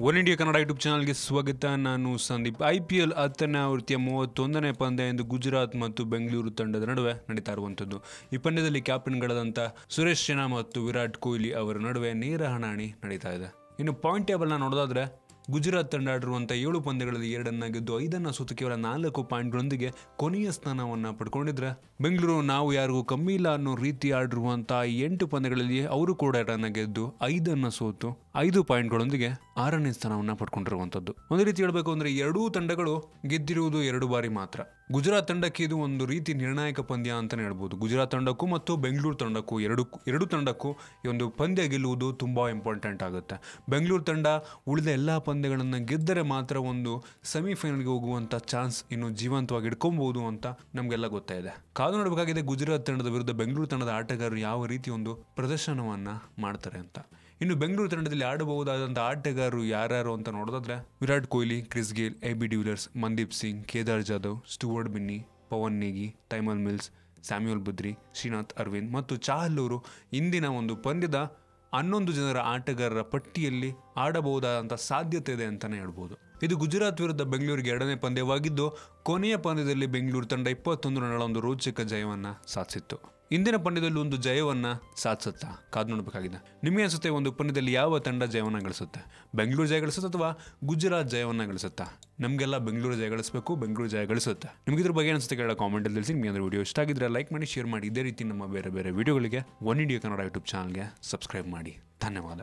One India Kannada YouTube ಚಾನಲ್ಗೆ ಸ್ವಾಗತ. ನಾನು ಸಂದೀಪ್. IPL 10ನೇ ಆವೃತ್ತಿಯ 31ನೇ ಪಂದ್ಯ ಎಂದು ಗುಜರಾತ್ ಮತ್ತು ಬೆಂಗಳೂರು ತಂಡದ ನಡುವೆ ನಡೀತಾ ಇರುವಂಥದ್ದು. ಈ ಪಂದ್ಯದಲ್ಲಿ ಕ್ಯಾಪ್ಟನ್ಗಳಾದಂಥ ಸುರೇಶ್ ರೈನಾ ಮತ್ತು ವಿರಾಟ್ ಕೊಹ್ಲಿ ಅವರ ನಡುವೆ ನೇರ ಹಣಾಹಣಿ ನಡೀತಾ ಇದೆ. ಇನ್ನು ಪಾಯಿಂಟ್ ಟೇಬಲ್ನ ನೋಡೋದಾದ್ರೆ ಗುಜರಾತ್ ತಂಡ ಆಡಿರುವಂಥ 7 ಪಂದ್ಯಗಳಲ್ಲಿ 2 ಗೆದ್ದು 5 ಸೋತು ಕೇವಲ 4 ಪಾಯಿಂಟ್ಗಳೊಂದಿಗೆ ಕೊನೆಯ ಸ್ಥಾನವನ್ನು ಪಡ್ಕೊಂಡಿದ್ರೆ, ಬೆಂಗಳೂರು ನಾವು ಯಾರಿಗೂ ಕಮ್ಮಿ ಇಲ್ಲ ಅನ್ನೋ ರೀತಿ ಆಡಿರುವಂಥ 8 ಪಂದ್ಯಗಳಲ್ಲಿ ಅವರು ಕೂಡ 2 ಗೆದ್ದು 5 ಸೋತು 5 ಪಾಯಿಂಟ್ಗಳೊಂದಿಗೆ 6ನೇ ಸ್ಥಾನವನ್ನು ಪಡ್ಕೊಂಡಿರುವಂಥದ್ದು. ಒಂದು ರೀತಿ ಹೇಳಬೇಕು ಅಂದರೆ ಎರಡೂ ತಂಡಗಳು ಗೆದ್ದಿರುವುದು 2 ಬಾರಿ ಮಾತ್ರ. ಗುಜರಾತ್ ತಂಡಕ್ಕೆ ಇದು ಒಂದು ರೀತಿ ನಿರ್ಣಾಯಕ ಪಂದ್ಯ ಅಂತಲೇ ಹೇಳ್ಬೋದು. ಗುಜರಾತ್ ತಂಡಕ್ಕೂ ಮತ್ತು ಬೆಂಗಳೂರು ತಂಡಕ್ಕೂ ಎರಡು ತಂಡಕ್ಕೂ ಈ ಒಂದು ಪಂದ್ಯ ಗೆಲ್ಲುವುದು ತುಂಬ ಇಂಪಾರ್ಟೆಂಟ್ ಆಗುತ್ತೆ. ಬೆಂಗಳೂರು ತಂಡ ಉಳಿದ ಎಲ್ಲ ಪಂದ್ಯಗಳನ್ನು ಗೆದ್ದರೆ ಮಾತ್ರ ಒಂದು ಸೆಮಿಫೈನಲ್ಗೆ ಹೋಗುವಂಥ ಚಾನ್ಸ್ ಇನ್ನು ಜೀವಂತವಾಗಿ ಇಟ್ಕೊಬಹುದು ಅಂತ ನಮಗೆಲ್ಲ ಗೊತ್ತಾಯಿದೆ. ಕಾದು ನೋಡಬೇಕಾಗಿದೆ ಗುಜರಾತ್ ತಂಡದ ವಿರುದ್ಧ ಬೆಂಗಳೂರು ತಂಡದ ಆಟಗಾರರು ಯಾವ ರೀತಿ ಒಂದು ಪ್ರದರ್ಶನವನ್ನು ಮಾಡ್ತಾರೆ ಅಂತ. ಇನ್ನು ಬೆಂಗಳೂರು ತಂಡದಲ್ಲಿ ಆಡಬಹುದಾದಂಥ ಆಟಗಾರರು ಯಾರ್ಯಾರು ಅಂತ ನೋಡೋದಾದ್ರೆ Virat Kohli, Chris Gayle, AB de Villiers, Mandeep Singh, Kedar Jadhav, Stuart Binny, Pawan Negi, Tymal Mills, Samuel Badree, Sreenath Aravind ಮತ್ತು ಚಾಹಲ್ ಅವರು ಇಂದಿನ ಒಂದು ಪಂದ್ಯದ 11 ಜನರ ಆಟಗಾರರ ಪಟ್ಟಿಯಲ್ಲಿ ಆಡಬಹುದಾದಂಥ ಸಾಧ್ಯತೆ ಇದೆ ಅಂತಲೇ ಹೇಳ್ಬೋದು. ಇದು ಗುಜರಾತ್ ವಿರುದ್ಧ ಬೆಂಗಳೂರಿಗೆ 2ನೇ ಪಂದ್ಯವಾಗಿದ್ದು, ಕೊನೆಯ ಪಂದ್ಯದಲ್ಲಿ ಬೆಂಗಳೂರು ತಂಡ 21 ರನ್ಗಳ ಒಂದು ರೋಚಕ ಜಯವನ್ನು ಸಾಧಿಸಿತ್ತು. ಇಂದಿನ ಪಂದ್ಯದಲ್ಲಿ ಒಂದು ಜಯವನ್ನು ಸಾಧಿಸುತ್ತಾ ಕಾದು ನೋಡಬೇಕಾಗಿದೆ. ನಿಮಗೆ ಅನಿಸುತ್ತೆ ಒಂದು ಪಂದ್ಯದಲ್ಲಿ ಯಾವ ತಂಡ ಜಯವನ್ನು ಗಳಿಸುತ್ತೆ? ಬೆಂಗಳೂರು ಜಯ ಗಳಿಸುತ್ತೆ ಅಥವಾ ಗುಜರಾತ್ ಜಯವನ್ನು ಗಳಿಸುತ್ತಾ? ನಮಗೆಲ್ಲ ಬೆಂಗಳೂರು ಜಯ ಗಳಿಸಬೇಕು, ಬೆಂಗಳೂರು ಜಯ ಗಳಿಸುತ್ತೆ. ನಿಮಗೆ ಇದ್ರ ಬಗ್ಗೆ ಅನಿಸುತ್ತೆ ಕೇಳೋ ಕಾಮೆಂಟಲ್ಲಿ ತಿಳಿಸಿ. ನಿಮಗೆ ಅಂದರೆ ವಿಡಿಯೋ ಇಷ್ಟ ಆಗಿದ್ರೆ ಲೈಕ್ ಮಾಡಿ, ಶೇರ್ ಮಾಡಿ. ಇದೇ ರೀತಿ ನಮ್ಮ ಬೇರೆ ಬೇರೆ ವಿಡಿಯೋಗಳಿಗೆ ಒನ್ ಇಂಡಿಯಾ ಕನ್ನಡ ಯೂಟ್ಯೂಬ್ ಚಾನಲ್ಗೆ ಸಬ್ಸ್ಕ್ರೈಬ್ ಮಾಡಿ. ಧನ್ಯವಾದ.